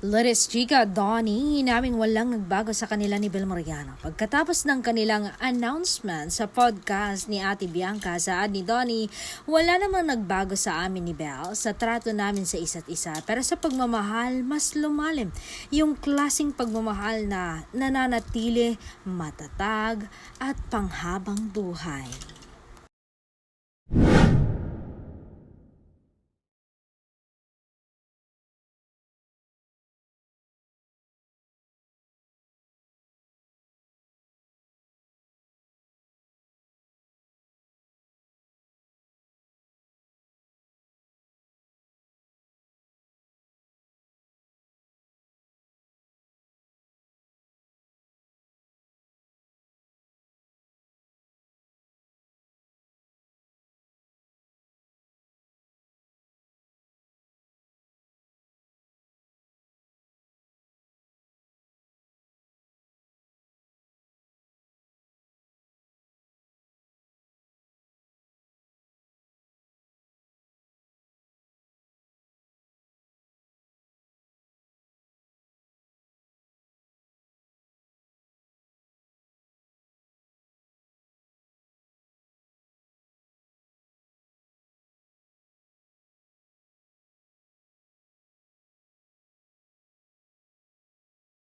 Let's chika, Donnie, naming walang nagbago sa kanila ni Bel Mariano. Pagkatapos ng kanilang announcement sa podcast ni Ate Bianca sa ad ni Donnie, wala namang nagbago sa amin ni Bel sa trato namin sa isa't isa. Pero sa pagmamahal, mas lumalim. Yung klaseng pagmamahal na nananatili, matatag, at panghabang buhay.